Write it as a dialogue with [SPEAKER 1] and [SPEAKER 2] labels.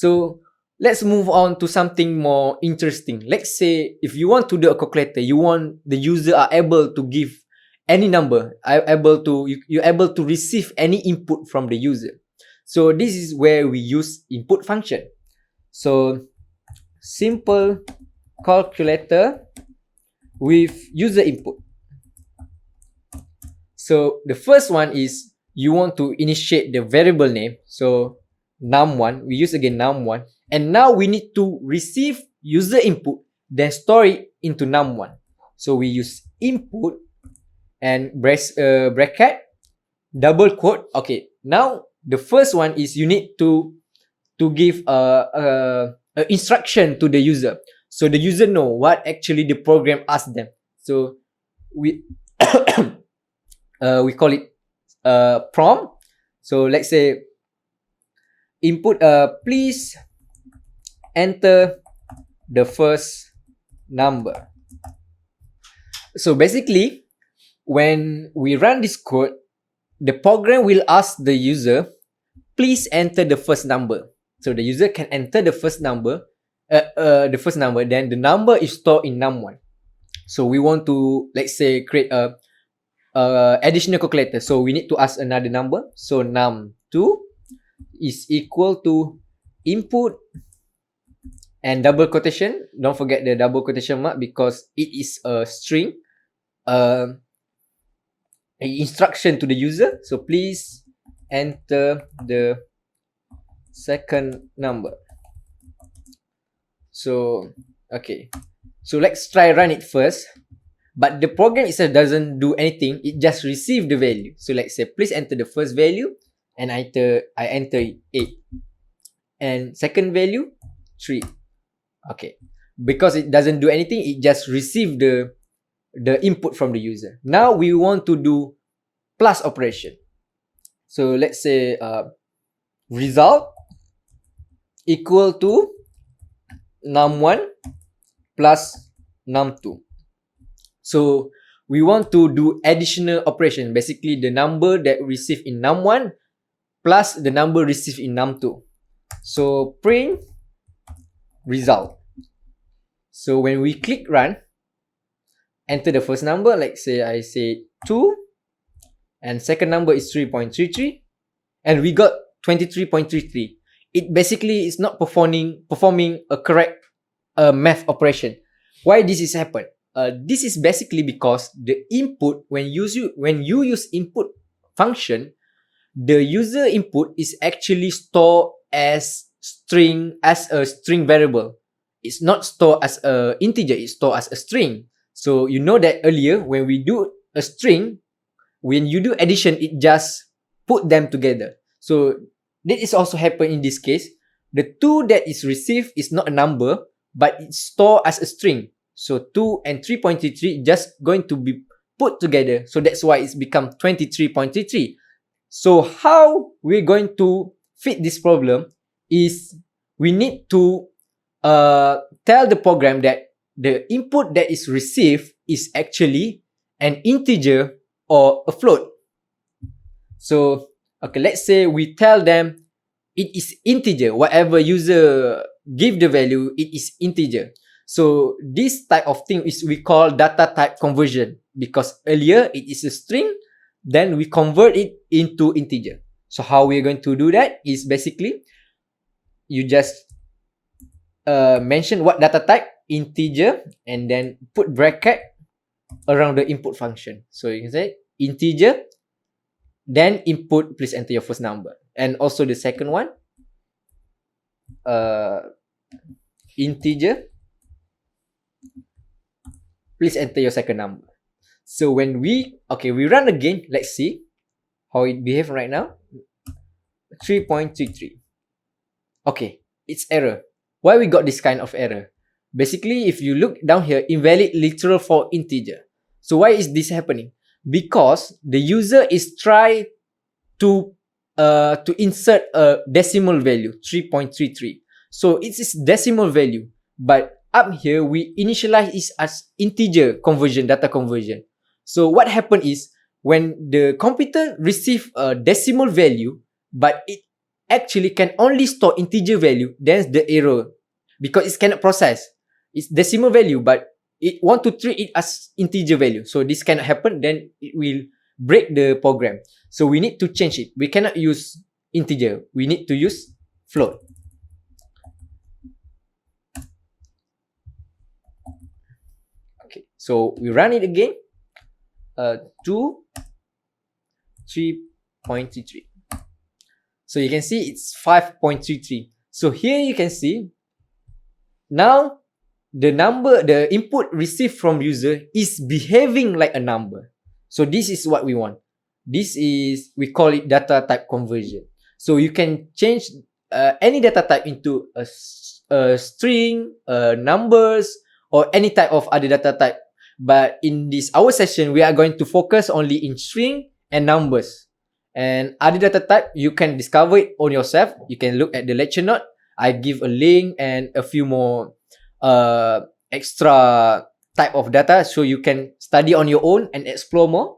[SPEAKER 1] So let's move on to something more interesting. Let's say if you want to do a calculator, you want the user are able to give any number, you're able to receive any input from the user. So this is where we use input function. So simple calculator with user input. So the first one is you want to initiate the variable name. So num1, we use again num1, and now we need to receive user input, then store it into num1. So we use input and bracket, double quote. Okay, now the first one is you need to give a instruction to the user, so the user know what actually the program asked them. So we we call it prompt. So let's say input please enter the first number. So basically when we run this code, the program will ask the user, please enter the first number. So the user can enter the first number, then the number is stored in num1. So we want to, let's say, create a additional calculator. So we need to ask another number. So num2 is equal to input and double quotation. Don't forget the double quotation mark because it is a string, an instruction to the user. So please enter the second number. So okay, so let's try run it first. But the program itself doesn't do anything, it just receives the value. So let's say please enter the first value, and I enter 8, and second value 3. Okay, because it doesn't do anything, it just receives the input from the user. Now we want to do plus operation. So let's say result equal to num1 plus num2. So we want to do additional operation, basically the number that received in num1 plus the number received in num2. So print result. So when we click run, enter the first number, like say I say 2, and second number is 3.33, and we got 23.33. It basically is not performing a correct math operation. Why this is happen? This is basically because the input, when you use input function, the user input is actually stored as a string variable. It's not stored as a integer, it's stored as a string. So you know that earlier when we do a string, when you do addition, it just put them together. So that is also happen in this case. The 2 that is received is not a number, but it's stored as a string. So 2 and 3.33 just going to be put together. So that's why it's become 23.33. So how we're going to fit this problem is we need to tell the program that the input that is received is actually an integer or a float. So okay, let's say we tell them it is integer. Whatever user give the value, it is integer. So this type of thing is we call data type conversion, because earlier it is a string, then we convert it into integer. So how we're going to do that is basically you just mention what data type, integer, and then put bracket around the input function. So you can say integer, then input, please enter your first number. And also the second one, integer, please enter your second number. So when we run again, let's see how it behaves right now. 3.33. Okay, it's error. Why we got this kind of error? Basically, if you look down here, invalid literal for integer. So why is this happening? Because the user is try to insert a decimal value, 3.33. So it is decimal value, but up here we initialize it as integer conversion, data conversion. So what happened is when the computer receive a decimal value, but it actually can only store integer value, then the error, because it cannot process. It's decimal value, but it want to treat it as integer value. So this cannot happen, then it will break the program. So we need to change it. We cannot use integer. We need to use float. Okay, so we run it again. 3.33. So you can see it's 5.33. So here you can see now the input received from user is behaving like a number. So this is what we want. We call it data type conversion. So you can change any data type into a string, numbers, or any type of other data type. But in our session, we are going to focus only in string and numbers. And other data type, you can discover it on yourself. You can look at the lecture note. I give a link and a few more extra type of data, so you can study on your own and explore more.